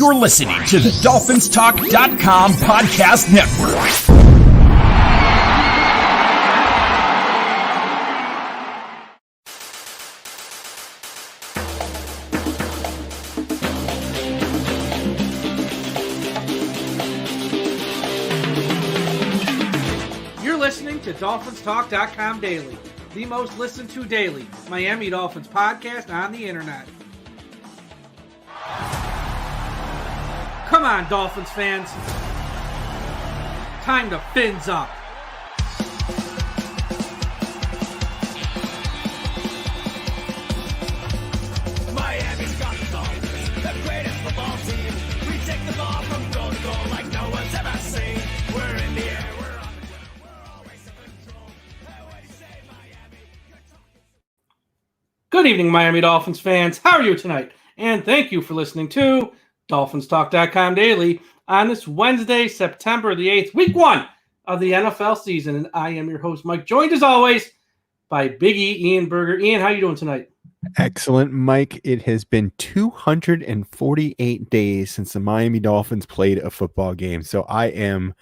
You're listening to the DolphinsTalk.com podcast network. You're listening to DolphinsTalk.com daily, the most listened to daily Miami Dolphins podcast on the internet. Come on, Dolphins fans. Time to fins up. Miami's got the Dolphins, the greatest football team. We take the ball from goal to goal like no one's ever seen. We're in the air, we're on the ground, we're always in control. What do you say, Miami? Good evening, Miami Dolphins fans. How are you tonight? And thank you for listening to DolphinsTalk.com daily on this Wednesday, September the 8th, week one of the NFL season. And I am your host, Mike, joined as always by Big E, Ian Berger. Ian, how are you doing tonight? Excellent, Mike. It has been 248 days since the Miami Dolphins played a football game. So I am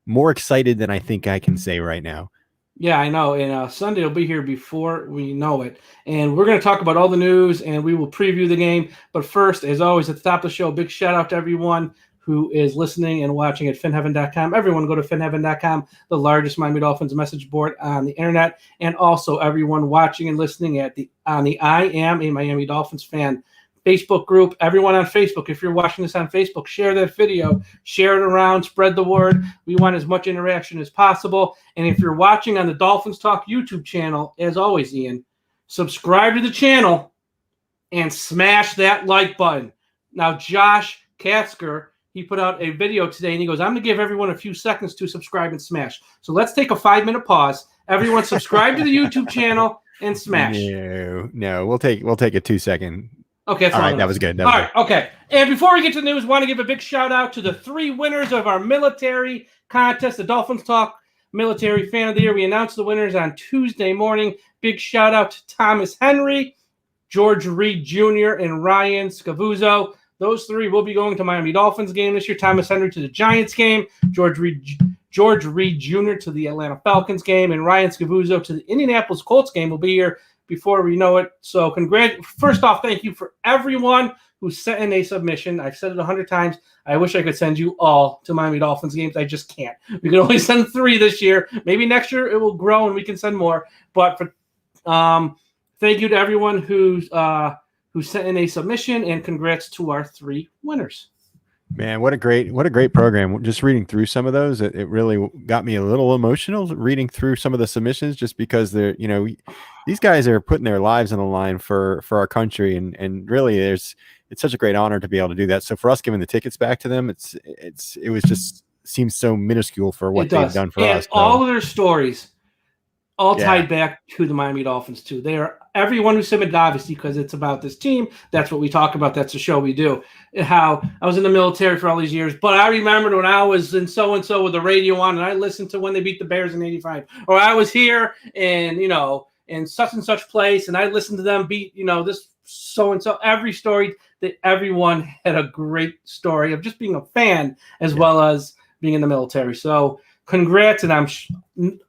more excited than I think I can say right now. Yeah, I know. And Sunday will be here before we know it. And we're going to talk about all the news and we will preview the game. But first, as always, at the top of the show, big shout out to everyone who is listening and watching at finheaven.com. Everyone go to finheaven.com, the largest Miami Dolphins message board on the internet. And also everyone watching and listening on the I Am a Miami Dolphins Fan Facebook group. Everyone on Facebook, if you're watching this on Facebook, share that video, share it around, spread the word. We want as much interaction as possible. And if you're watching on the Dolphins Talk YouTube channel, as always, Ian, subscribe to the channel and smash that like button. Now, Josh Katzker, he put out a video today and he goes, I'm going to give everyone a few seconds to subscribe and smash. So let's take a 5-minute pause. Everyone subscribe to the YouTube channel and smash. No, we'll take a 2-second. Okay, that's all right. enough. That was good. All right, okay. And before we get to the news, I want to give a big shout out to the 3 winners of our military contest, the Dolphins Talk Military Fan of the Year. We announced the winners on Tuesday morning. Big shout out to Thomas Henry, George Reed Jr., and Ryan Scavuzzo. Those 3 will be going to Miami Dolphins game this year. Thomas Henry to the Giants game, George Reed Jr. to the Atlanta Falcons game, and Ryan Scavuzzo to the Indianapolis Colts game will be here before we know it. So first off, thank you for everyone who sent in a submission. I've said it 100 times. I wish I could send you all to Miami Dolphins games. I just can't. We can only send 3 this year. Maybe next year it will grow and we can send more. But thank you to everyone who sent in a submission, and congrats to our 3 winners. Man, what a great program. Just reading through some of those, it really got me a little emotional reading through some of the submissions, just because these guys are putting their lives on the line for our country, and really it's such a great honor to be able to do that. So for us giving the tickets back to them, it was just seems so minuscule for what they've done for us. All of their stories tied back to the Miami Dolphins too. They are everyone who submitted, obviously, because it's about this team. That's what we talk about. That's the show we do. How I was in the military for all these years, but I remembered when I was in so-and-so with the radio on and I listened to when they beat the Bears in 85, or I was here and, in such and such place and I listened to them beat, this so-and-so. Every story that everyone had a great story of just being a fan as well as being in the military. So congrats. And I'm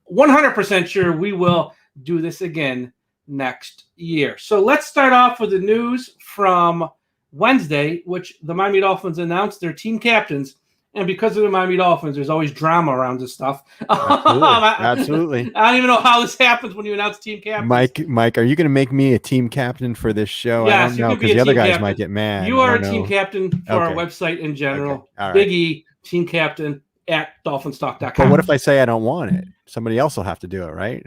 100% sure we will do this again next year. So let's start off with the news from Wednesday, which the Miami Dolphins announced their team captains. And because of the Miami Dolphins, there's always drama around this stuff. Absolutely. I don't even know how this happens when you announce team captains. Mike, are you going to make me a team captain for this show? Yes, I don't know, because the other guys might get mad. You are a team captain for our website in general. Okay. All right. Big E, team captain at DolphinsTalk.com. But what if I say I don't want it? Somebody else will have to do it, right?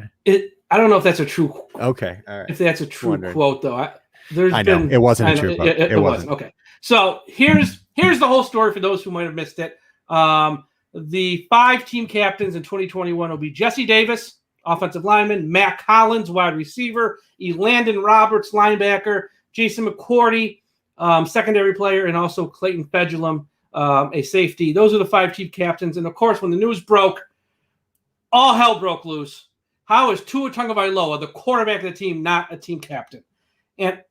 I don't know if that's a true. Okay, all right. If that's a true quote, though, I know it wasn't a true quote. It wasn't. Okay, so here's the whole story for those who might have missed it. The 5 team captains in 2021 will be Jesse Davis, offensive lineman; Matt Collins, wide receiver; Elandon Roberts, linebacker; Jason McCourty, secondary player; and also Clayton Fedulum, a safety. Those are the 5 team captains. And of course, when the news broke, all hell broke loose. How is Tua Tagovailoa, the quarterback of the team, not a team captain? And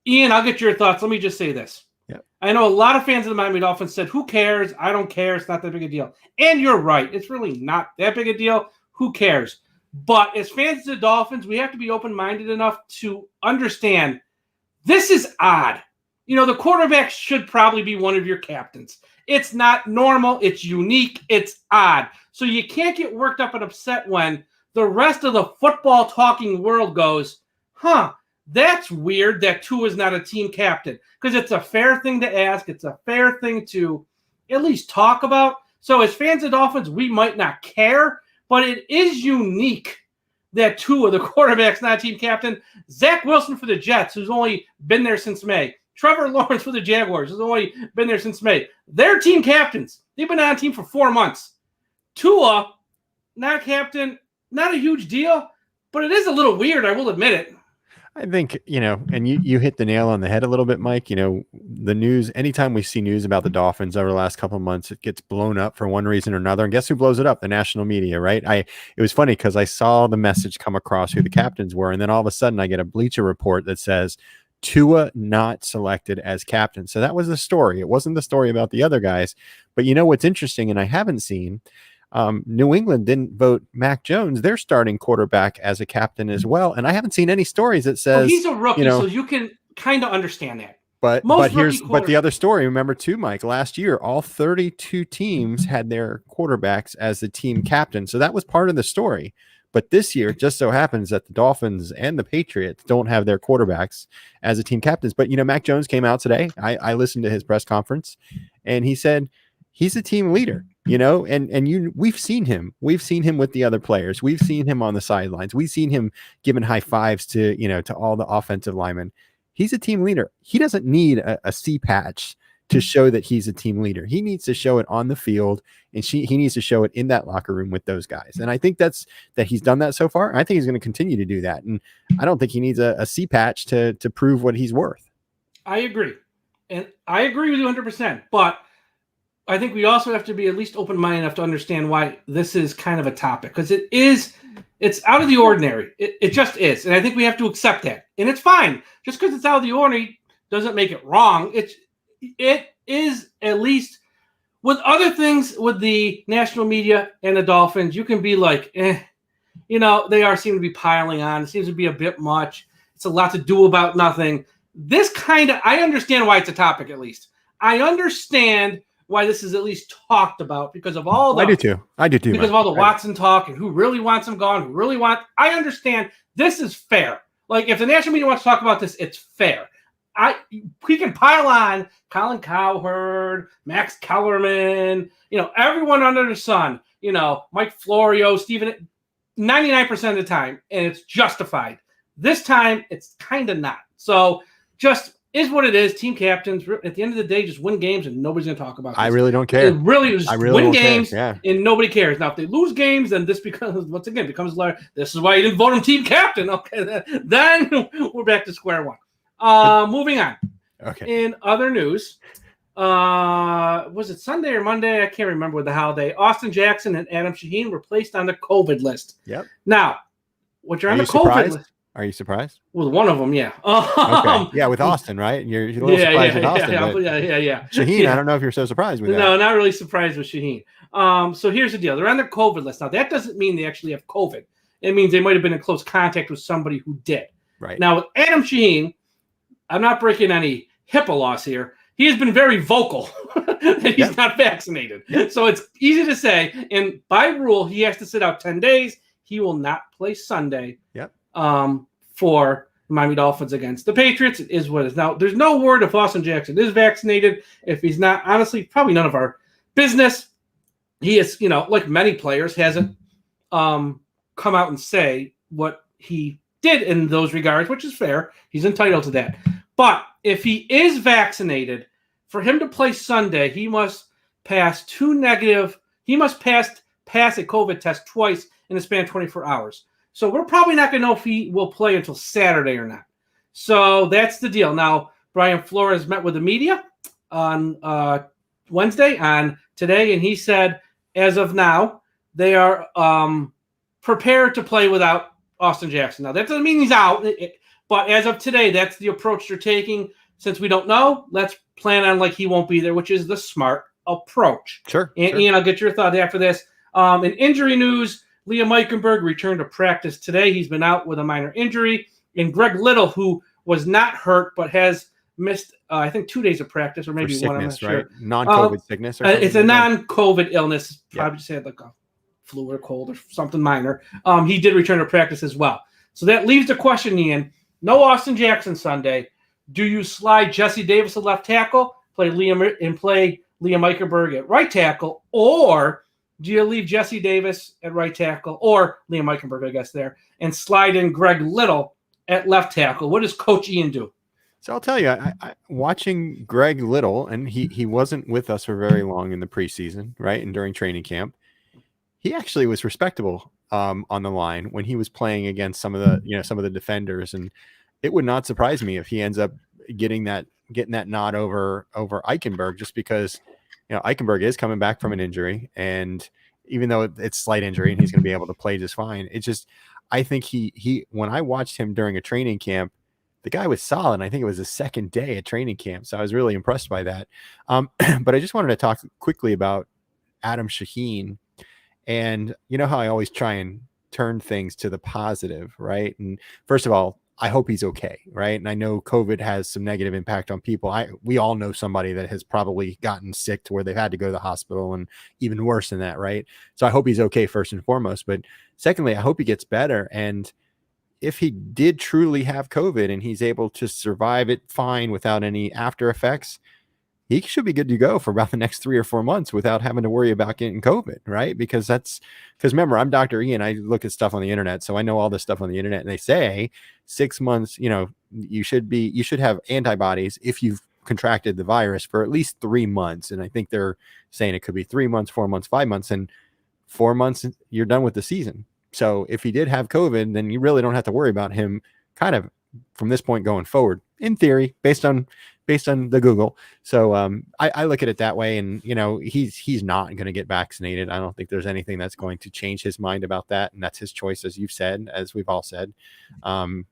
Ian, I'll get your thoughts. Let me just say this. Yep. I know a lot of fans of the Miami Dolphins said, who cares? I don't care. It's not that big a deal. And you're right. It's really not that big a deal. Who cares? But as fans of the Dolphins, we have to be open-minded enough to understand this is odd. The quarterback should probably be one of your captains. It's not normal. It's unique. It's odd. So you can't get worked up and upset when the rest of the football talking world goes, that's weird that Tua is not a team captain. Because it's a fair thing to ask. It's a fair thing to at least talk about. So as fans of Dolphins, we might not care, but it is unique that Tua, the quarterback's not a team captain. Zach Wilson for the Jets, who's only been there since May. Trevor Lawrence for the Jaguars, who's only been there since May. They're team captains. They've been on a team for 4 months. Tua, not captain, not a huge deal, but it is a little weird, I will admit it. I think, and you hit the nail on the head a little bit, Mike. The news, anytime we see news about the Dolphins over the last couple of months, it gets blown up for one reason or another. And guess who blows it up? The national media, right? It was funny because I saw the message come across who the captains were. And then all of a sudden I get a Bleacher Report that says, Tua not selected as captain. So that was the story. It wasn't the story about the other guys. But what's interesting, and I haven't seen, New England didn't vote Mac Jones, their starting quarterback, as a captain as well. And I haven't seen any stories that says he's a rookie, so you can kind of understand that. But the other story, remember too, Mike, last year, all 32 teams had their quarterbacks as the team captain. So that was part of the story. But this year, it just so happens that the Dolphins and the Patriots don't have their quarterbacks as a team captains. But, Mac Jones came out today. I listened to his press conference, and he said he's a team leader, we've seen him. We've seen him with the other players. We've seen him on the sidelines. We've seen him giving high fives to all the offensive linemen. He's a team leader. He doesn't need a C patch to show that he's a team leader. He needs to show it on the field, and he needs to show it in that locker room with those guys. And I think that he's done that so far. I think he's going to continue to do that. And I don't think he needs a C patch to prove what he's worth. I agree. And I agree with you 100%. But I think we also have to be at least open-minded enough to understand why this is kind of a topic. Because it's out of the ordinary. It just is. And I think we have to accept that. And it's fine. Just because it's out of the ordinary doesn't make it wrong. It is, at least with other things with the national media and the Dolphins, you can be like, they seem to be piling on. It seems to be a bit much. It's a lot to do about nothing. This I understand why it's a topic, at least. I understand why this is at least talked about because of all the... I do too. Because of all the Watson talk and who really wants him gone, I understand this is fair. Like, if the national media wants to talk about this, it's fair. We can pile on Colin Cowherd, Max Kellerman, everyone under the sun, Mike Florio, Steven, 99% of the time, and it's justified. This time, it's kind of not. So, just is what it is. Team captains, at the end of the day, just win games and nobody's going to talk about this. I really don't care. It really is win games and nobody cares. Now, if they lose games, then this becomes like, this is why you didn't vote him team captain. Okay, then we're back to square one. Moving on. Okay. In other news, was it Sunday or Monday? I can't remember with the holiday. Austin Jackson and Adam Shaheen were placed on the COVID list. Yep. Now, what you're on the COVID list. Are you surprised? With one of them, yeah. Okay. Yeah, with Austin, right? You're a little surprised with Austin. Yeah. Shaheen, I don't know if you're so surprised with that. No, not really surprised with Shaheen. So here's the deal. They're on the COVID list. Now, that doesn't mean they actually have COVID. It means they might have been in close contact with somebody who did. Right. Now, with Adam Shaheen, I'm not breaking any HIPAA laws here. He has been very vocal that he's not vaccinated. Yep. So it's easy to say. And by rule, he has to sit out 10 days. He will not play Sunday. Yep. For the Miami Dolphins against the Patriots. It is what it is. Now, there's no word if Austin Jackson is vaccinated. If he's not, honestly, probably none of our business. He is, like many players, hasn't come out and say what he did in those regards, which is fair. He's entitled to that. But if he is vaccinated, for him to play Sunday, he must pass pass a COVID test twice in a span of 24 hours. So we're probably not going to know if he will play until Saturday or not. So that's the deal. Now, Brian Flores met with the media on Wednesday, on today, and he said, as of now, they are prepared to play without Austin Jackson. Now, that doesn't mean he's out, but as of today, that's the approach they're taking. since we don't know, let's plan on like he won't be there, which is the smart approach. Sure. And sure. Ian, I'll get your thought after this. In injury news, Liam Eichenberg returned to practice today. He's been out with a minor injury. And Greg Little, who was not hurt but has missed, I think, 2 days of practice or maybe For one. I'm not sickness, right? sure. Non-COVID sickness. Or something It's a like that? non-COVID illness. Probably just had like a flu or cold or something minor. He did return to practice as well. So that leaves the question, Ian. No Austin Jackson Sunday. Do you slide Jesse Davis at left tackle, play Liam Eichenberg at right tackle, or do you leave Jesse Davis at right tackle or Liam Eichenberg, I guess, there, and slide in Greg Little at left tackle? What does Coach Ian do? So I'll tell you, I watching Greg Little, and he wasn't with us for very long in the preseason, right? And during training camp, he actually was respectable on the line when he was playing against some of the defenders, and it would not surprise me if he ends up getting that nod over Eichenberg, just because Eichenberg is coming back from an injury, and even though it's slight injury and he's going to be able to play just fine, it's just I think he when I watched him during a training camp, the guy was solid. I think it was the second day at training camp, so I was really impressed by that. But I just wanted to talk quickly about Adam Shaheen, and you know how I always try and turn things to the positive, right? And first of all, I hope he's okay, right? And I know COVID has some negative impact on people. We all know somebody that has probably gotten sick to where they've had to go to the hospital, and even worse than that, right? So I hope he's okay first and foremost. But secondly, I hope he gets better. And if he did truly have COVID and he's able to survive it fine without any after effects, he should be good to go for about the next 3 or 4 months without having to worry about getting COVID, right? Because remember, I'm Dr. Ian. I look at stuff on the internet, so I know all this stuff on the internet. And they say 6 months, you should have antibodies if you've contracted the virus for at least 3 months. And I think they're saying it could be 3 months, 4 months, 5 months, and 4 months you're done with the season. So if he did have COVID, then you really don't have to worry about him kind of from this point going forward, in theory, based on the Google. So I look at it that way, and he's not going to get vaccinated. I don't think there's anything that's going to change his mind about that, and that's his choice, as you've said, as we've all said.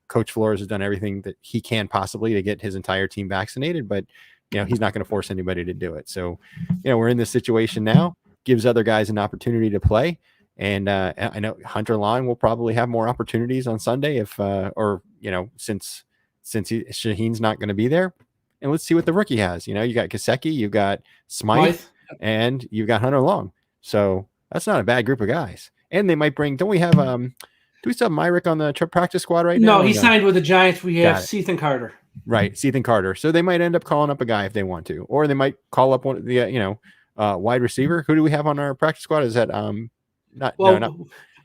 Coach Flores has done everything that he can possibly to get his entire team vaccinated, but he's not going to force anybody to do it. So we're in this situation now, gives other guys an opportunity to play. And I know Hunter Long will probably have more opportunities on Sunday since Shaheen's not going to be there. And let's see what the rookie has. You got Kaseki, you've got Smythe, and you've got Hunter Long. So that's not a bad group of guys. And they might bring. Do we still have Myrick on the practice squad right now? No, he signed with the Giants. We have Ethan Carter. Right, Ethan Carter. So they might end up calling up a guy if they want to, or they might call up one of the wide receiver. Who do we have on our practice squad? Is that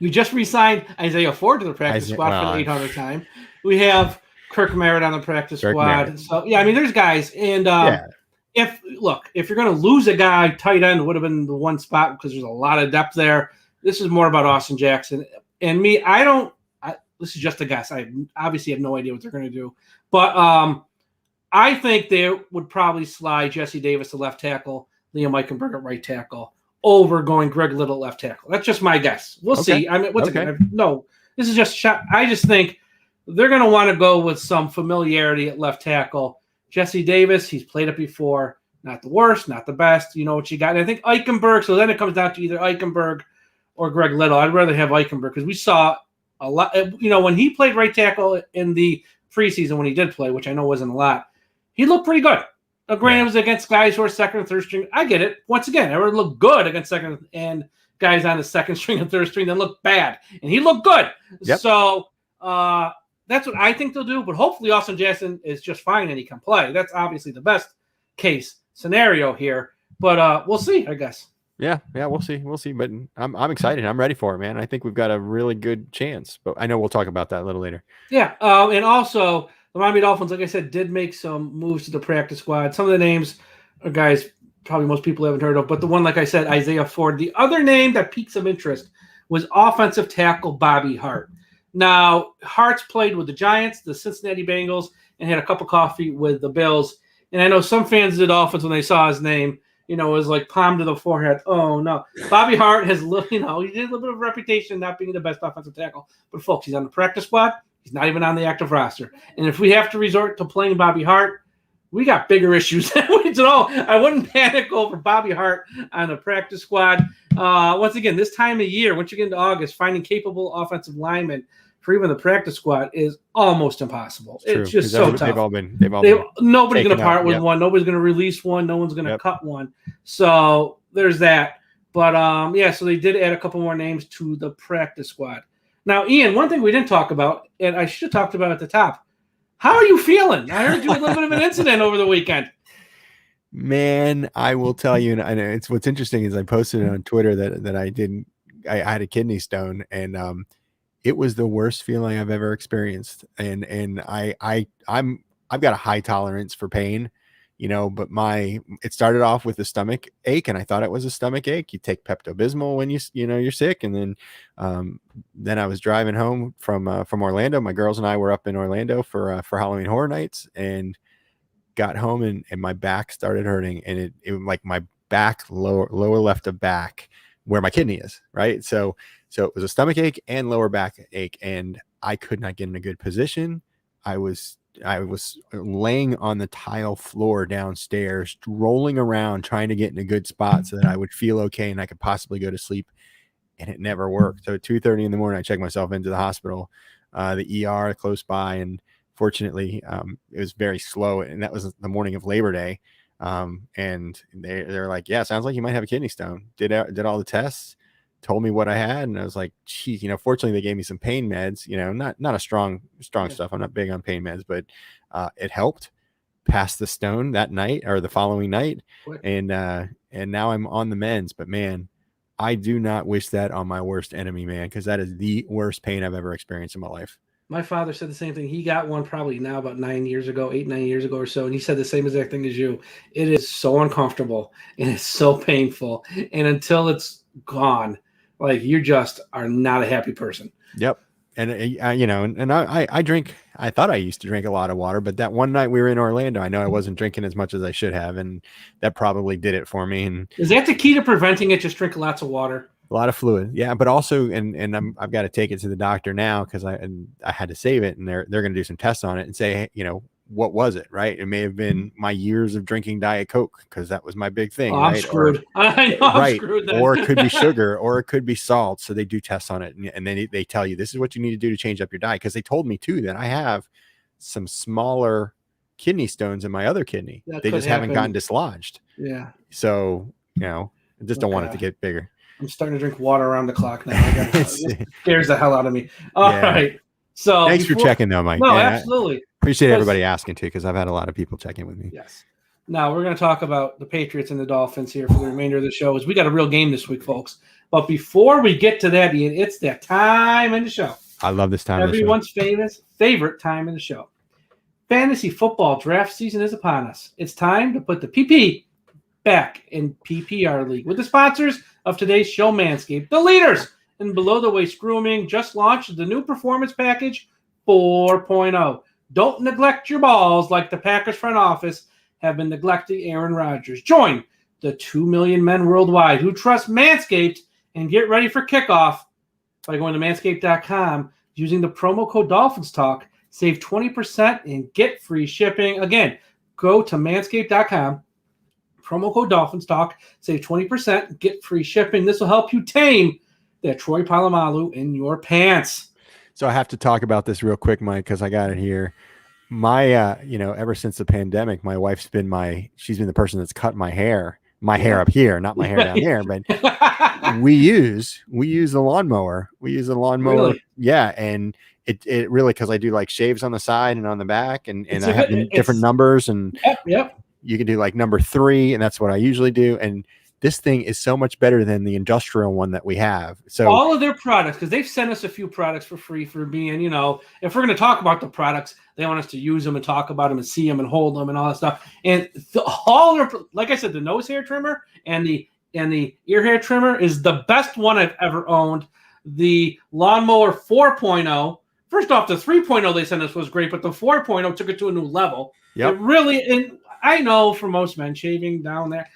we just re-signed Isaiah Ford to the practice squad for the 800th time. We have Kirk Merritt on the practice squad. Merritt. So there's guys. And if you're going to lose a guy, tight end would have been the one spot because there's a lot of depth there. This is more about Austin Jackson and me. This is just a guess. I obviously have no idea what they're going to do, but I think they would probably slide Jesse Davis to left tackle, Liam Eichenberg at right tackle, over going Greg Little at left tackle. That's just my guess. We'll see. I mean, this is just shot. I just think they're going to want to go with some familiarity at left tackle. Jesse Davis, he's played it before. Not the worst, not the best. You know what you got. And I think Eichenberg, so then it comes down to either Eichenberg or Greg Little. I'd rather have Eichenberg because we saw a lot. When he played right tackle in the preseason, when he did play, which I know wasn't a lot, he looked pretty good. Granted, it was against guys who are second and third string. I get it. Once again, everyone looked good against second and guys on the second string and third string that looked bad. And he looked good. Yep. So that's what I think they'll do. But hopefully Austin Jackson is just fine and he can play. That's obviously the best case scenario here. But we'll see, I guess. Yeah, we'll see. But I'm excited. I'm ready for it, man. I think we've got a really good chance. But I know we'll talk about that a little later. Yeah, and also the Miami Dolphins, like I said, did make some moves to the practice squad. Some of the names are guys probably most people haven't heard of, but the one, like I said, Isaiah Ford. The other name that piqued some interest was offensive tackle Bobby Hart. Now, Hart's played with the Giants, the Cincinnati Bengals, and had a cup of coffee with the Bills. And I know some fans of the Dolphins, when they saw his name, was like palm to the forehead. Oh, no. Bobby Hart has, he did a little bit of a reputation not being the best offensive tackle. But, folks, he's on the practice squad. He's not even on the active roster. And if we have to resort to playing Bobby Hart, we got bigger issues than we know. I wouldn't panic over Bobby Hart on the practice squad. Once again, this time of year, once you get into August, finding capable offensive linemen for even the practice squad is almost impossible. True, it's just so tough. They've all been nobody's going to taken part out, with yep. one. Nobody's going to release one. No one's going to Yep. cut one. So there's that. But so they did add a couple more names to the practice squad. Now, Ian, one thing we didn't talk about, and I should have talked about at the top. How are you feeling? I heard you had a little bit of an incident over the weekend. Man, I will tell you, and it's what's interesting is I posted it on Twitter that I had a kidney stone, and it was the worst feeling I've ever experienced. And I've got a high tolerance for pain, but it started off with a stomach ache, and I thought it was a stomach ache. You take Pepto-Bismol when you're sick. And then I was driving home from Orlando. My girls and I were up in Orlando for Halloween Horror Nights, and got home and my back started hurting, and it like my back, lower left of back where my kidney is, right? So it was a stomach ache and lower back ache, and I could not get in a good position. I was laying on the tile floor downstairs, rolling around, trying to get in a good spot so that I would feel okay and I could possibly go to sleep, and it never worked. So at 2:30 in the morning, I checked myself into the hospital, the ER close by, and fortunately, it was very slow, and that was the morning of Labor Day. And they're like, "Yeah, sounds like you might have a kidney stone." Did all the tests, told me what I had, and I was like, "Gee, fortunately they gave me some pain meds. Not a strong stuff. I'm not big on pain meds, but it helped. Passed the stone that night or the following night, and now I'm on the mends. But man, I do not wish that on my worst enemy, man, because that is the worst pain I've ever experienced in my life. My father said the same thing. He got one probably now about 9 years ago, 8-9 years ago or so, and he said the same exact thing as you. It is so uncomfortable and it's so painful, and until it's gone, like you just are not a happy person. Yep. And I drink. I thought I used to drink a lot of water, but that one night we were in Orlando, I know I wasn't drinking as much as I should have, and that probably did it for me. And is that the key to preventing it? Just drink lots of water. A lot of fluid, yeah, but also, and I've got to take it to the doctor now because I had to save it, and they're going to do some tests on it and say, hey, what was it, right? It may have been my years of drinking Diet Coke because that was my big thing. I'm screwed. I know I'm screwed then. Or it could be sugar, or it could be salt. So they do tests on it, and then they tell you this is what you need to do to change up your diet, because they told me too that I have some smaller kidney stones in my other kidney. They just haven't gotten dislodged. Yeah. So I just don't want it to get bigger. I'm starting to drink water around the clock now. It scares the hell out of me. All right. So thanks for checking though, Mike. No, absolutely. Appreciate everybody asking too, because I've had a lot of people check in with me. Yes. Now we're going to talk about the Patriots and the Dolphins here for the remainder of the show, as we got a real game this week, folks. But before we get to that, Ian, it's that time in the show. I love this time. Everyone's favorite time in the show. Fantasy football draft season is upon us. It's time to put the PP back in PPR League with the sponsors of today's show, Manscaped. The leaders in below-the-waist grooming just launched the new Performance Package 4.0. Don't neglect your balls like the Packers front office have been neglecting Aaron Rodgers. Join the 2 million men worldwide who trust Manscaped and get ready for kickoff by going to manscaped.com using the promo code DolphinsTalk. Save 20% and get free shipping. Again, go to manscaped.com. Promo code DolphinsTalk, save 20%, get free shipping. This will help you tame that Troy Polamalu in your pants. So I have to talk about this real quick, Mike, because I got it here. My, ever since the pandemic, my wife's been she's been the person that's cut my hair up here, not my hair down there, but we use the lawnmower. We use the lawnmower. Really? Yeah. And it really, because I do like shaves on the side and on the back, and I have different numbers, and Yep. You can do like number 3, and that's what I usually do. And this thing is so much better than the industrial one that we have. So all of their products, because they've sent us a few products for free for being, if we're going to talk about the products, they want us to use them and talk about them and see them and hold them and all that stuff. And like I said, the nose hair trimmer and the ear hair trimmer is the best one I've ever owned. The lawnmower 4.0. First off, the 3.0 they sent us was great, but the 4.0 took it to a new level. Yep. It really, and I know for most men shaving down there,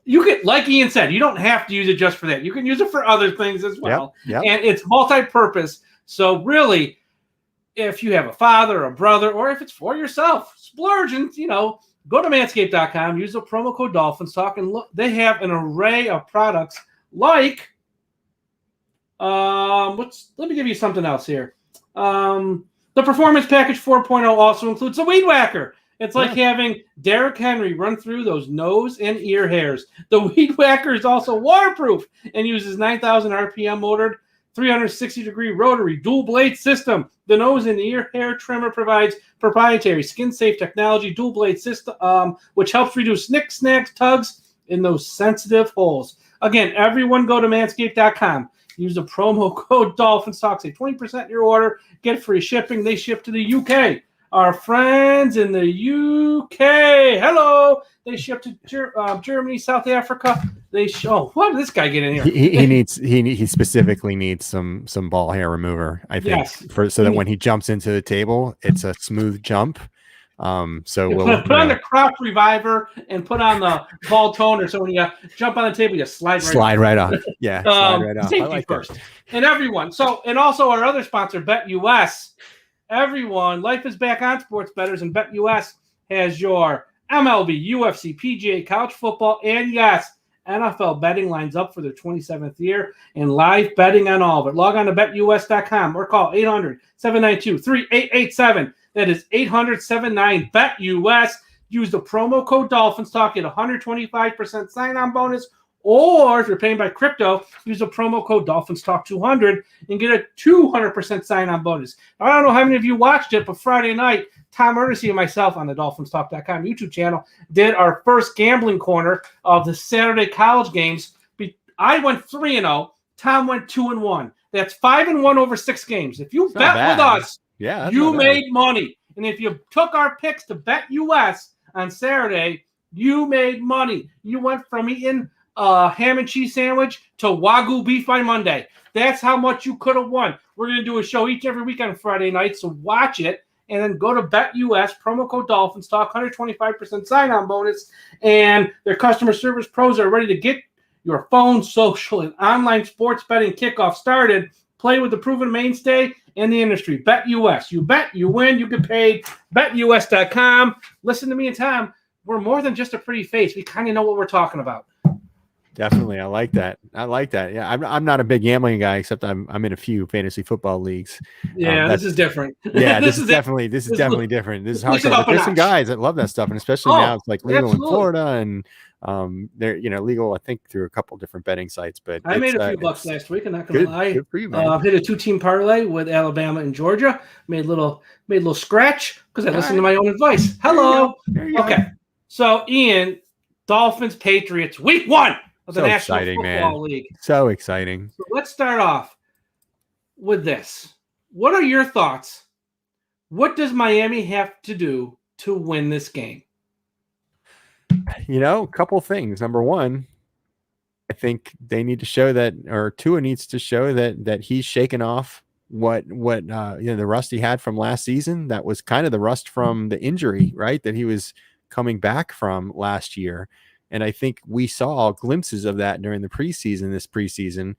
you could, like Ian said, you don't have to use it just for that. You can use it for other things as well. Yep. And it's multi-purpose. So really, if you have a father, a brother, or if it's for yourself, splurge and, Go to manscaped.com, use the promo code DolphinsTalk, and look, they have an array of products like let me give you something else here. The Performance Package 4.0 also includes a Weed Whacker. It's like having Derrick Henry run through those nose and ear hairs. The Weed Whacker is also waterproof and uses 9,000 RPM motored 360-degree rotary dual blade system. The nose and ear hair trimmer provides proprietary skin-safe technology dual blade system, which helps reduce nicks, snags, tugs in those sensitive holes. Again, everyone go to manscaped.com. Use the promo code DolphinsTalk. Save 20% in your order. Get free shipping. They ship to the UK. Our friends in the UK. Hello. They ship to Germany, South Africa. What did this guy get in here? He specifically needs some ball hair remover, I think, so that when he jumps into the table, it's a smooth jump. So we'll put on the crop reviver and put on the ball toner, so when you jump on the table, you slide right off. Yeah, slide right off. Safety like first. That. And everyone. And also our other sponsor, BetUS. Everyone, life is back on sports bettors, and BetUS has your MLB, UFC, PGA, college football, and yes, NFL betting lines up for their 27th year and live betting on all of it. Log on to BetUS.com or call 800-792-3887. That is 800-79-BET-US. Use the promo code DolphinsTalk, get 125% sign-on bonus. Or if you're paying by crypto, use the promo code DolphinsTalk200 and get a 200% sign-on bonus. I don't know how many of you watched it, but Friday night, Tom Erdesy and myself on the DolphinsTalk.com YouTube channel did our first gambling corner of the Saturday college games. I went 3-0. Tom went 2-1. That's 5-1 over 6 games. If you bet with us, you made money. And if you took our picks to BetUS on Saturday, you made money. You went from eating a ham and cheese sandwich to Wagyu beef on Monday. That's how much you could have won. We're going to do a show every week on Friday night, so watch it. And then go to BetUS, promo code DolphinsTalk, 125% sign-on bonus. And their customer service pros are ready to get your phone, social, and online sports betting kickoff started. Play with the proven mainstay in the industry. BetUS. You bet, you win, you get paid. BetUS.com. Listen to me and Tom. We're more than just a pretty face. We kind of know what we're talking about. Definitely. I like that. Yeah. I'm not a big gambling guy, except I'm in a few fantasy football leagues. Yeah, this is different. Yeah, this is definitely different. This is hardcore. There's some guys that love that stuff, and especially now it's like legal in Florida, and they're legal, I think, through a couple different betting sites. But I made a few bucks last week. I'm not gonna lie. Good for you, man. Hit a 2-team parlay with Alabama and Georgia. Made a little scratch because I listened to my own advice. Hello. Okay. So Ian, Dolphins Patriots week 1. Of the National Football League. So exciting. So let's start off with this. What are your thoughts? What does Miami have to do to win this game? A couple things. Number one, I think they need to show that, or Tua needs to show that he's shaken off what the rust he had from last season. That was kind of the rust from the injury, right? That he was coming back from last year. And I think we saw glimpses of that during the this preseason,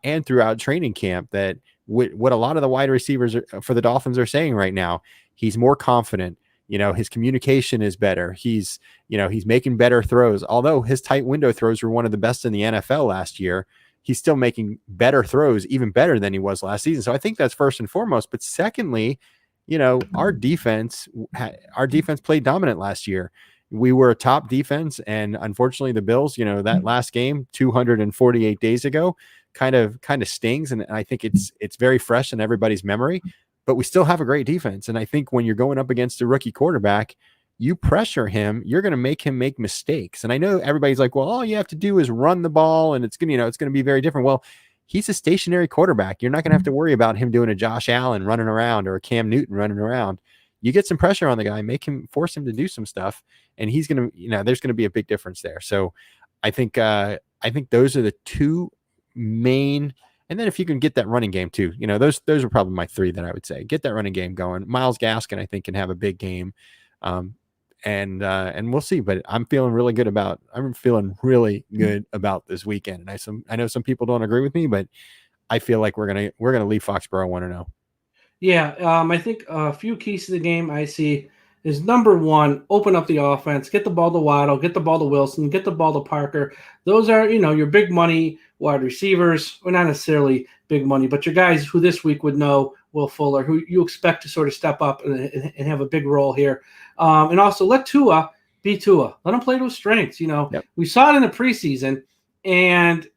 and throughout training camp, that what a lot of the wide receivers for the Dolphins are saying right now, he's more confident. His communication is better. He's making better throws. Although his tight window throws were one of the best in the NFL last year, he's still making better throws, even better than he was last season. So I think that's first and foremost. But secondly, our defense played dominant last year. We were a top defense, and unfortunately the Bills, that last game 248 days ago kind of stings, and I think it's very fresh in everybody's memory, but we still have a great defense. And I think when you're going up against a rookie quarterback, you pressure him, you're going to make him make mistakes. And I know everybody's like, well, all you have to do is run the ball and it's going to be very different. Well, he's a stationary quarterback. You're not going to have to worry about him doing a Josh Allen running around or a Cam Newton running around. You get some pressure on the guy, force him to do some stuff, and he's going to, there's going to be a big difference there. So I think those are the two main, and then if you can get that running game too, those are probably my three that I would say. Get that running game going. Myles Gaskin, I think, can have a big game. And we'll see, but I'm feeling really good about this weekend. And I know some people don't agree with me, but I feel like we're going to leave Foxborough 1-0. Yeah, I think a few keys to the game I see. is number one, open up the offense, get the ball to Waddle, get the ball to Wilson, get the ball to Parker. Those are, your big money wide receivers. Well, not necessarily big money, but your guys who this week would know, Will Fuller, who you expect to sort of step up and have a big role here. And also let Tua be Tua. Let him play to his strengths. We saw it in the preseason, and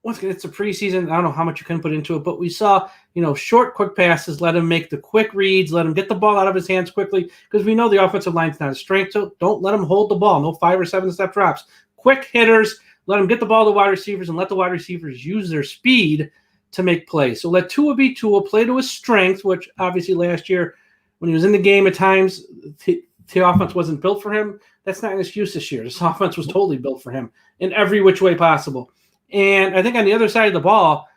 once again, it's a preseason. I don't know how much you can put into it, but we saw, short, quick passes. Let him make the quick reads. Let him get the ball out of his hands quickly, because we know the offensive line's not a strength. So don't let him hold the ball. No 5 or 7-step drops. Quick hitters. Let him get the ball to wide receivers, and let the wide receivers use their speed to make plays. So let Tua be Tua, play to his strengths, which obviously last year when he was in the game at times, the offense wasn't built for him. That's not an excuse this year. This offense was totally built for him in every which way possible. And I think on the other side of the ball,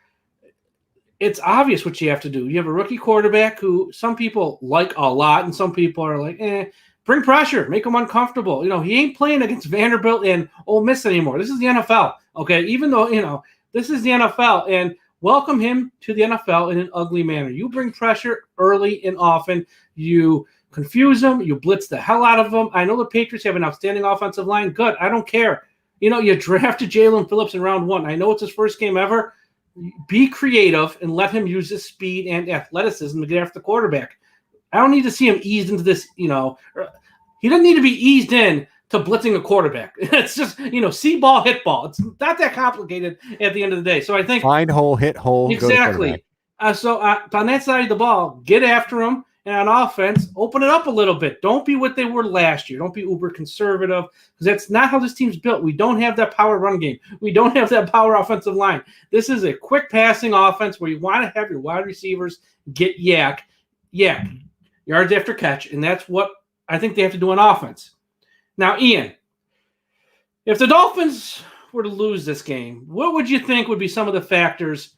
it's obvious what you have to do. You have a rookie quarterback who some people like a lot, and some people are like, bring pressure, make him uncomfortable. He ain't playing against Vanderbilt and Ole Miss anymore. This is the NFL, okay? Even though, this is the NFL, and welcome him to the NFL in an ugly manner. You bring pressure early and often. You confuse them. You blitz the hell out of them. I know the Patriots have an outstanding offensive line. Good. I don't care. You drafted Jalen Phillips in round 1. I know it's his first game ever. Be creative and let him use his speed and athleticism to get after the quarterback. I don't need to see him eased into this, he doesn't need to be eased in to blitzing a quarterback. It's just, see ball, hit ball. It's not that complicated at the end of the day. So I think find hole, hit hole. Exactly. So on that side of the ball, get after him. And on offense, open it up a little bit. Don't be what they were last year. Don't be uber conservative, because that's not how this team's built. We don't have that power run game. We don't have that power offensive line. This is a quick passing offense where you want to have your wide receivers get yak, yards after catch, and that's what I think they have to do on offense. Now, Ian, if the Dolphins were to lose this game, what would you think would be some of the factors?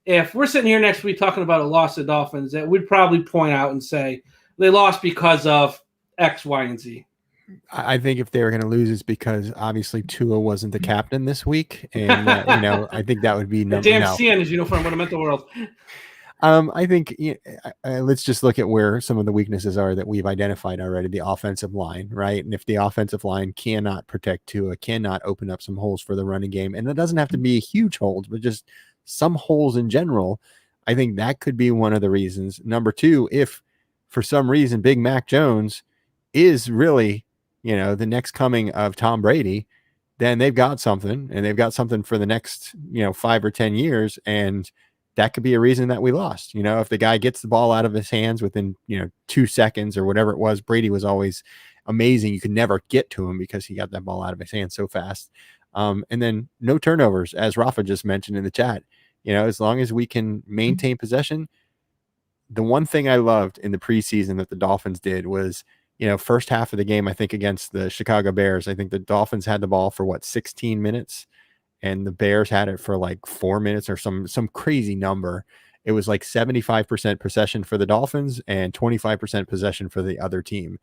If we're sitting here next week talking about a loss to Dolphins, that we'd probably point out and say they lost because of X, Y, and Z. I think if they were going to lose, it's because obviously Tua wasn't the captain this week, and I think that would be damn C in his uniform. What a mental world. I think let's just look at where some of the weaknesses are that we've identified already. The offensive line, right? And if the offensive line cannot protect Tua, cannot open up some holes for the running game, and it doesn't have to be huge holes, but just some holes in general, I think that could be one of the reasons. Number 2, if for some reason Big Mac Jones is really, the next coming of Tom Brady, then they've got something, and they've got something for the next, 5 or 10 years. And that could be a reason that we lost. If the guy gets the ball out of his hands within, 2 seconds or whatever it was, Brady was always amazing. You could never get to him because he got that ball out of his hands so fast. And then no turnovers, as Rafa just mentioned in the chat. As long as we can maintain possession. The one thing I loved in the preseason that the Dolphins did was, first half of the game, I think against the Chicago Bears, I think the Dolphins had the ball for 16 minutes, and the Bears had it for like 4 minutes or some crazy number. It was like 75% possession for the Dolphins and 25% possession for the other team.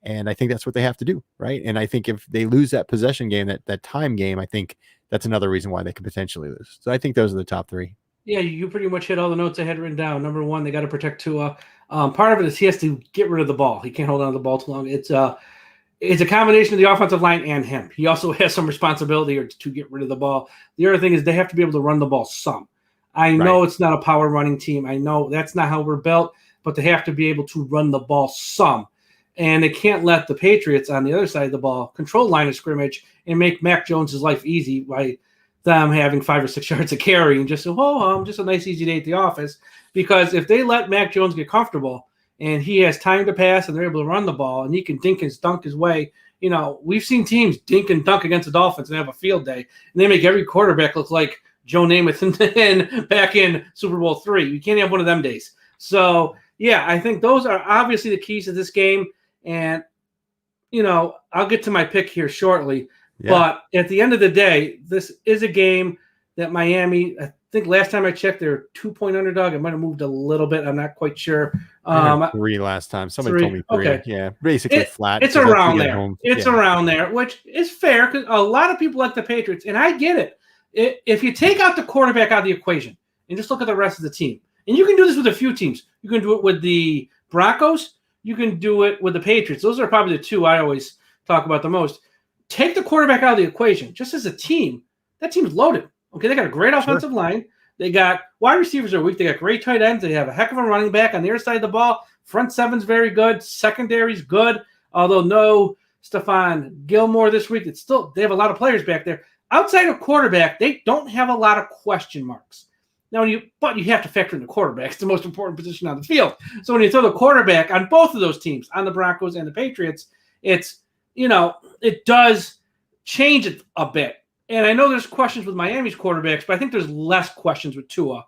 And I think that's what they have to do, right? And I think if they lose that possession game, that time game, I think that's another reason why they could potentially lose. So I think those are the top 3. Yeah, you pretty much hit all the notes I had written down. Number 1, they got to protect Tua. Part of it is he has to get rid of the ball. He can't hold on to the ball too long. It's a combination of the offensive line and him. He also has some responsibility to get rid of the ball. The other thing is they have to be able to run the ball some. I know It's not a power running team. I know that's not how we're built, but they have to be able to run the ball some. And they can't let the Patriots on the other side of the ball control line of scrimmage and make Mac Jones' life easy by them having 5 or 6 yards of carry and just say, just a nice, easy day at the office. Because if they let Mac Jones get comfortable and he has time to pass and they're able to run the ball and he can dink and dunk his way, we've seen teams dink and dunk against the Dolphins and have a field day. And they make every quarterback look like Joe Namath back in Super Bowl III. You can't have one of them days. So, yeah, I think those are obviously the keys to this game. And, I'll get to my pick here shortly. Yeah. But at the end of the day, this is a game that Miami, I think last time I checked, they're 2-point underdog. It might have moved a little bit. I'm not quite sure. 3 last time. Somebody told me 3. Okay. Yeah, basically flat. It's around there. It's around there, which is fair because a lot of people like the Patriots, and I get it. If you take out the quarterback out of the equation and just look at the rest of the team, and you can do this with a few teams. You can do it with the Broncos. You can do it with the Patriots. Those are probably the two I always talk about the most. Take the quarterback out of the equation. Just as a team, that team's loaded. Okay, they got a great offensive line. They got wide receivers are weak. They got great tight ends. They have a heck of a running back on the other side of the ball. Front seven's very good. Secondary's good. Although no Stephon Gilmore this week, it's still they have a lot of players back there. Outside of quarterback, they don't have a lot of question marks. Now, but you have to factor in the quarterback. It's the most important position on the field. So when you throw the quarterback on both of those teams, on the Broncos and the Patriots, it's it does change it a bit. And I know there's questions with Miami's quarterbacks, but I think there's less questions with Tua,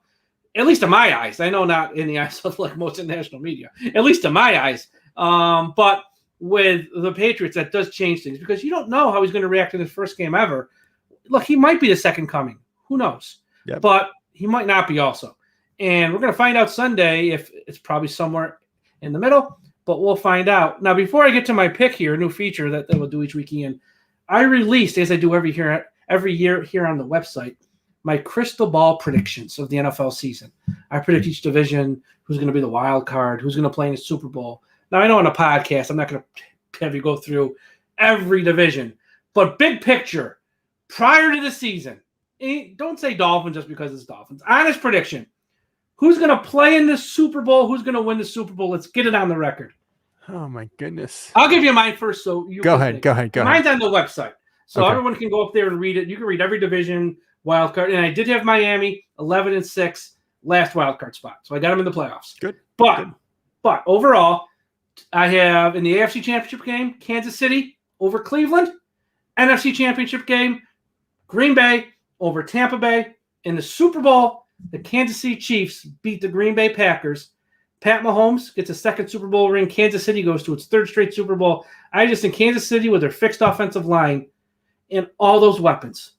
at least in my eyes. I know not in the eyes of like most international media, at least in my eyes. But with the Patriots, that does change things because you don't know how he's going to react in his first game ever. Look, he might be the second coming. Who knows? Yep. But he might not be also. And we're going to find out Sunday if it's probably somewhere in the middle, but we'll find out. Now, before I get to my pick here, a new feature that we'll do each weekend, I released, as I do every year here on the website, my crystal ball predictions of the NFL season. I predict each division, who's going to be the wild card, who's going to play in the Super Bowl. Now, I know on a podcast, I'm not going to have you go through every division, but big picture, prior to the season, don't say Dolphins just because it's Dolphins. Honest prediction. Who's going to play in the Super Bowl? Who's going to win the Super Bowl? Let's get it on the record. Oh, my goodness. I'll give you mine first. So you Go ahead. Mine's on the website. So everyone can go up there and read it. You can read every division, wild card. And I did have Miami 11-6 last wild card spot. So I got them in the playoffs. Good. But overall, I have in the AFC Championship game, Kansas City over Cleveland. NFC Championship game, Green Bay over Tampa Bay. In the Super Bowl, the Kansas City Chiefs beat the Green Bay Packers. Pat Mahomes gets a second Super Bowl ring. Kansas City goes to its third straight Super Bowl. I just think Kansas City with their fixed offensive line and all those weapons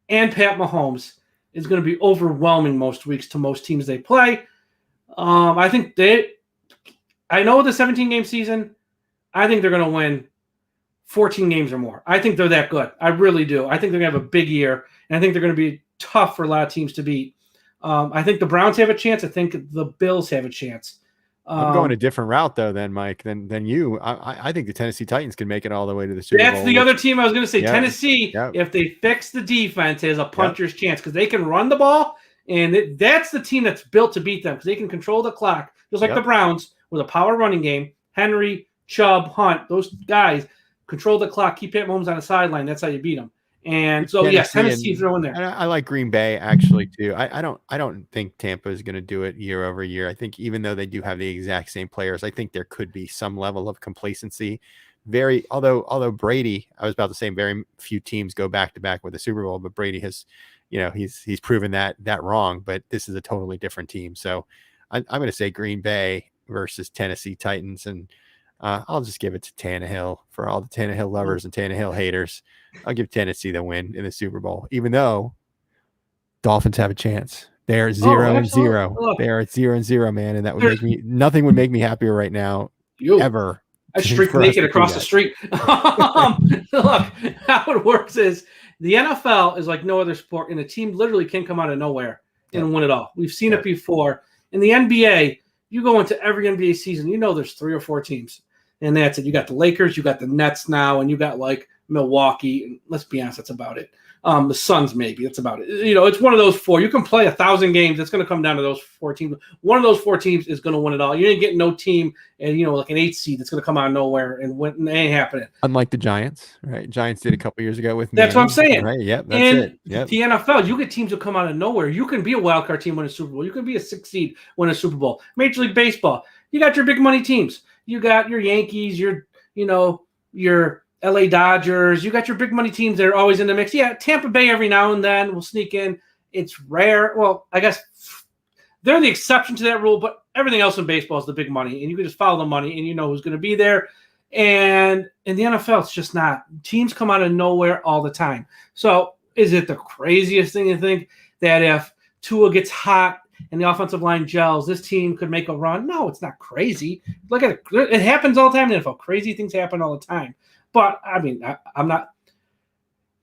and Pat Mahomes is going to be overwhelming most weeks to most teams they play. I think I know the 17-game season, I think they're going to win 14 games or more. I think they're that good. I really do. I think they're going to have a big year, and I think they're going to be tough for a lot of teams to beat. I think the Browns have a chance. I think the Bills have a chance. I'm going a different route, though, than Mike, than you. I think the Tennessee Titans can make it all the way to the Super Bowl. That's the other team I was going to say. Yeah. Tennessee, if they fix the defense, has a puncher's chance because they can run the ball, and that's the team that's built to beat them because they can control the clock, just like the Browns with a power running game. Henry, Chubb, Hunt, those guys control the clock, keep Pat Mahomes on the sideline. That's how you beat them. And so, Tennessee throw in there. I like Green Bay actually too. I don't think Tampa is going to do it year over year. I think even though they do have the exact same players, I think there could be some level of complacency. Although Brady, I was about to say, very few teams go back to back with the Super Bowl, but Brady has, he's proven that wrong. But this is a totally different team. So I'm going to say Green Bay versus Tennessee Titans, and I'll just give it to Tannehill for all the Tannehill lovers and Tannehill haters. I'll give Tennessee the win in the Super Bowl, even though Dolphins have a chance. They're 0-0. They are at 0-0, man, and that would nothing would make me happier right now ever. I streak naked across the street. Look, how it works is the NFL is like no other sport, and a team literally can come out of nowhere and win it all. We've seen it before. In the NBA, you go into every NBA season, there's 3 or 4 teams, and that's it. You got the Lakers, you got the Nets now, and you got like Milwaukee, and let's be honest, that's about it. The Suns, maybe, that's about it. It's one of those 4. You can play 1,000 games. It's going to come down to those 4 teams. One of those 4 teams is going to win it all. You ain't getting no team, and like an 8 seed that's going to come out of nowhere and win. It ain't happening. Unlike the Giants, right? Giants did a couple years ago with. That's what I'm saying. Right? Yep. That's it. Yep. The NFL, you get teams that come out of nowhere. You can be a wild card team win a Super Bowl. You can be a 6 seed win a Super Bowl. Major League Baseball, you got your big money teams. You got your Yankees. Your LA Dodgers, you got your big money teams that are always in the mix. Yeah, Tampa Bay every now and then will sneak in. It's rare. Well, I guess they're the exception to that rule, but everything else in baseball is the big money, and you can just follow the money, and you know who's going to be there. And in the NFL, it's just not. Teams come out of nowhere all the time. So is it the craziest thing to think that if Tua gets hot and the offensive line gels, this team could make a run? No, it's not crazy. Look at it. It happens all the time in the NFL. Crazy things happen all the time. But, I mean, I'm not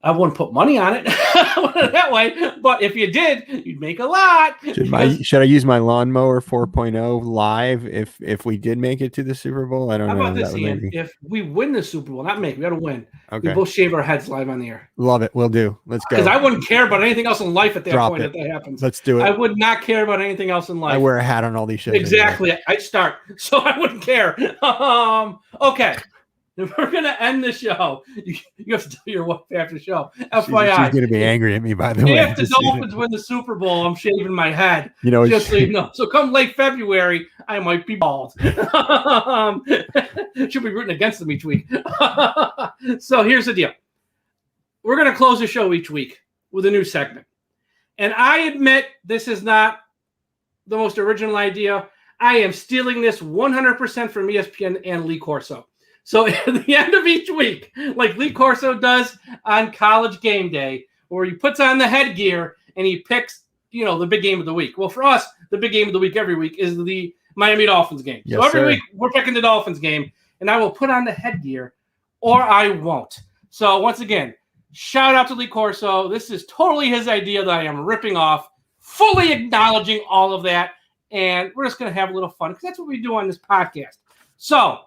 I wouldn't put money on it that way, but if you did, you'd make a lot. Should I use my lawnmower 4.0 live if we did make it to the Super Bowl? I don't How know. about this, That would Ian? maybe... If we win the Super Bowl, not make, we got to win. Okay. We both shave our heads live on the air. Love it. We'll do. Let's go. Because I wouldn't care about anything else in life at that Drop point it. if that happens. Let's do it. I would not care about anything else in life. I wear a hat on all these shows. Exactly. Anyway. I'd start. So I wouldn't care. Okay. If we're going to end the show, you have to tell your wife after the show. FYI. She's going to be angry at me, by the way. If the Dolphins win the Super Bowl, I'm shaving my head. You know, just so you know. So come late February, I might be bald. She'll be rooting against them each week. So here's the deal. We're going to close the show each week with a new segment. And I admit this is not the most original idea. I am stealing this 100% from ESPN and Lee Corso. So at the end of each week, like Lee Corso does on College Game Day, where he puts on the headgear and he picks, the big game of the week. Well, for us, the big game of the week every week is the Miami Dolphins game. Yes, so every sir. week we're picking the Dolphins game, and I will put on the headgear or I won't. So once again, shout out to Lee Corso. This is totally his idea that I am ripping off, fully acknowledging all of that. And we're just going to have a little fun because that's what we do on this podcast. So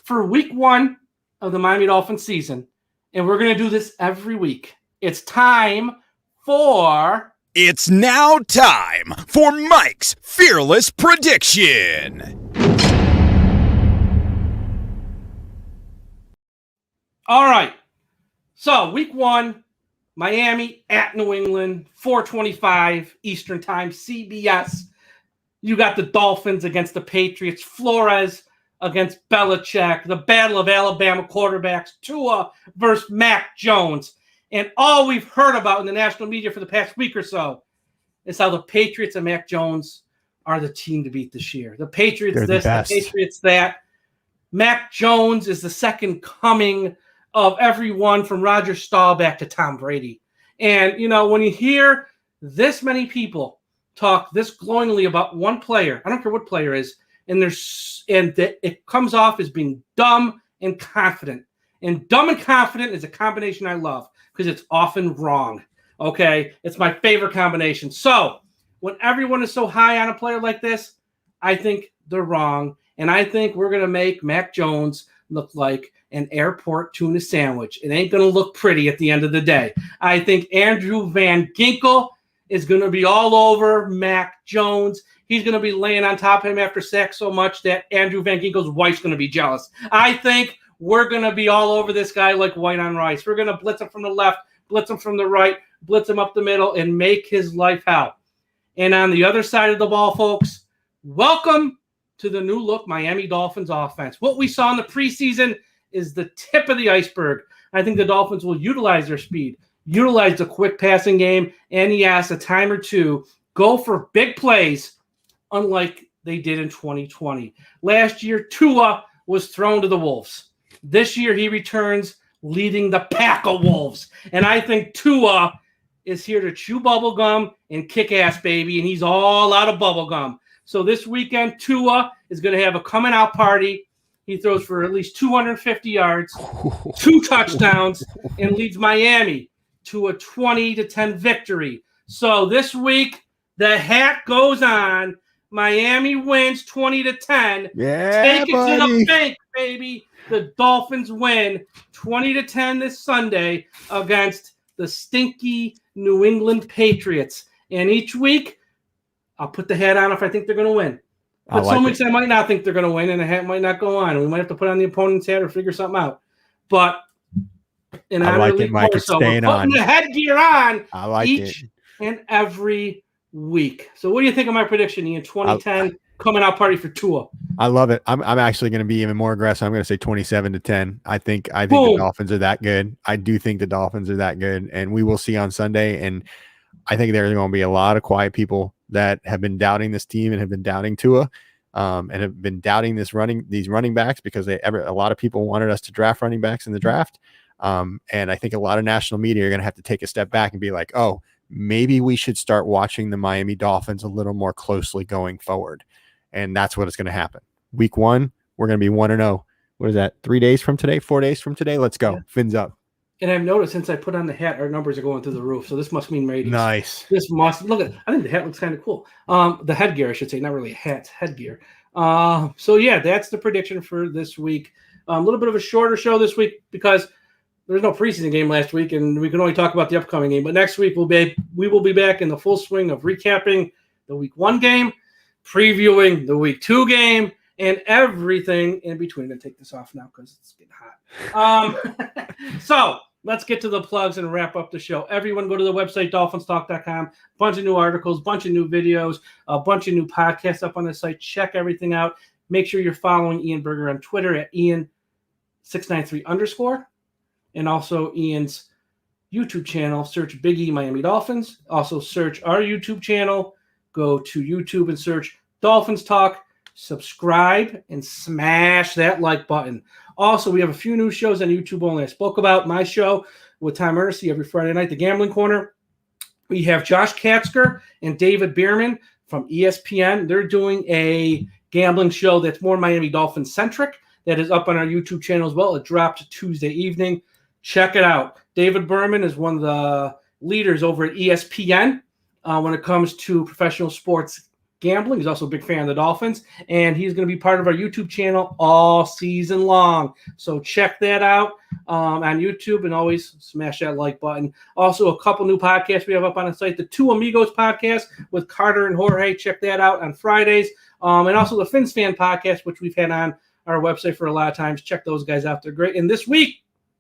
for week 1 of the Miami Dolphins season, and we're going to do this every week, it's time for... It's now time for Mike's Fearless Prediction. All right. So week 1, Miami at New England, 4:25 Eastern Time, CBS. You got the Dolphins against the Patriots, Flores against Belichick, the battle of Alabama quarterbacks, Tua versus Mac Jones. And all we've heard about in the national media for the past week or so is how the Patriots and Mac Jones are the team to beat this year. The Patriots They're this, the Patriots that. Mac Jones is the second coming of everyone from Roger Staubach to Tom Brady. And, when you hear this many people talk this glowingly about one player, I don't care what player is, it comes off as being dumb and confident. And dumb and confident is a combination I love because it's often wrong. Okay? It's my favorite combination. So when everyone is so high on a player like this, I think they're wrong. And I think we're going to make Mac Jones look like an airport tuna sandwich. It ain't going to look pretty at the end of the day. I think Andrew Van Ginkel is going to be all over Mac Jones. He's going to be laying on top of him after sack so much that Andrew Van Ginkel's wife's going to be jealous. I think we're going to be all over this guy like white on rice. We're going to blitz him from the left, blitz him from the right, blitz him up the middle, and make his life hell. And on the other side of the ball, folks, welcome to the new look Miami Dolphins offense. What we saw in the preseason is the tip of the iceberg. I think the Dolphins will utilize their speed, utilize the quick passing game, and yes, a time or two, go for big plays, unlike they did in 2020. Last year, Tua was thrown to the Wolves. This year, he returns leading the pack of Wolves. And I think Tua is here to chew bubblegum and kick ass, baby, and he's all out of bubblegum. So this weekend, Tua is going to have a coming out party. He throws for at least 250 yards, 2 touchdowns, and leads Miami to a 20-10 victory. So this week, the hat goes on. Miami wins 20-10. Yeah, Take it buddy. to the bank, baby. The Dolphins win 20-10 this Sunday against the stinky New England Patriots. And each week, I'll put the hat on if I think they're going to win. But some weeks I might not think they're going to win, and the hat might not go on. We might have to put on the opponent's hat or figure something out. But in I like it, Mike. It's staying on. Putting the headgear on I like each it. and every week. So what do you think of my prediction, Ian? 2010 coming out party for Tua. I love it. I'm actually going to be even more aggressive. I'm going to say 27-10. I think the Dolphins are that good. I do think the Dolphins are that good, and we will see on Sunday. And I think there's going to be a lot of quiet people that have been doubting this team and have been doubting Tua, and have been doubting these running backs because a lot of people wanted us to draft running backs in the draft. And I think a lot of national media are going to have to take a step back and be like, oh, maybe we should start watching the Miami Dolphins a little more closely going forward. And that's what is going to happen. Week 1, we're going to be 1-0. What is that? 3 days from today? 4 days from today? Let's go. Yeah. Fins up. And I've noticed since I put on the hat, our numbers are going through the roof. So this must mean ratings. Nice. This must look at. I think the hat looks kind of cool. The headgear, I should say, not really a hat, it's headgear. So yeah, that's the prediction for this week. A little bit of a shorter show this week because there was no preseason game last week, and we can only talk about the upcoming game. But next week we will be back in the full swing of recapping the week 1 game, previewing the week 2 game, and everything in between. I'm going to take this off now because it's getting hot. So let's get to the plugs and wrap up the show. Everyone go to the website, DolphinsTalk.com. Bunch of new articles, bunch of new videos, a bunch of new podcasts up on the site. Check everything out. Make sure you're following Ian Berger on Twitter at Ian693_. And also Ian's YouTube channel. Search Big E Miami Dolphins. Also search our YouTube channel. Go to YouTube and search Dolphins Talk. Subscribe and smash that like button. Also, we have a few new shows on YouTube only. I spoke about my show with Tom Ernest every Friday night, The Gambling Corner. We have Josh Katzker and David Bierman from ESPN. They're doing a gambling show that's more Miami Dolphins centric. That is up on our YouTube channel as well. It dropped Tuesday evening. Check it out. David Berman is one of the leaders over at ESPN when it comes to professional sports gambling. He's also a big fan of the Dolphins, and he's going to be part of our YouTube channel all season long. So check that out on YouTube, and always smash that like button. Also, a couple new podcasts we have up on the site. The Two Amigos podcast with Carter and Jorge. Check that out on Fridays. And also the Fins Fan podcast, which we've had on our website for a lot of times. Check those guys out. They're great. And this week,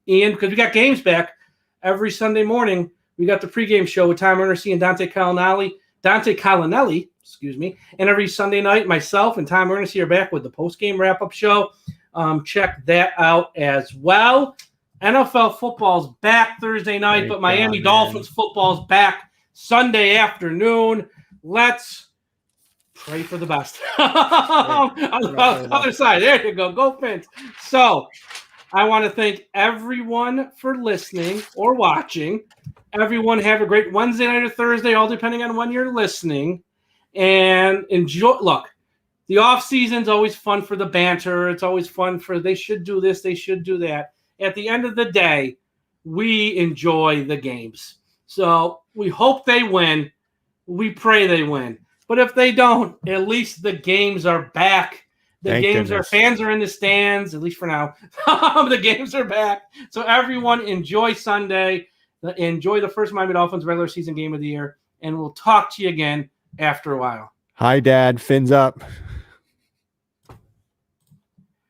Ian, because we got games back every Sunday morning, we got the pregame show with Tom Ernest and Dante Calinelli, and every Sunday night, myself and Tom Ernest are back with the postgame wrap-up show. Check that out as well. NFL football's back Thursday night, but Miami Dolphins football's back Sunday afternoon. Let's pray for the best. On the other side, there you go. Go Fins. So I want to thank everyone for listening or watching. Everyone have a great Wednesday night or Thursday, all depending on when you're listening. And enjoy. Look, the off season's always fun for the banter. It's always fun for they should do this, they should do that. At the end of the day, we enjoy the games. So we hope they win. We pray they win. But if they don't, at least the games are back. Fans are in the stands, at least for now. The games are back. So everyone enjoy Sunday. Enjoy the first Miami Dolphins regular season game of the year. And we'll talk to you again after a while. Hi, Dad. Fins up.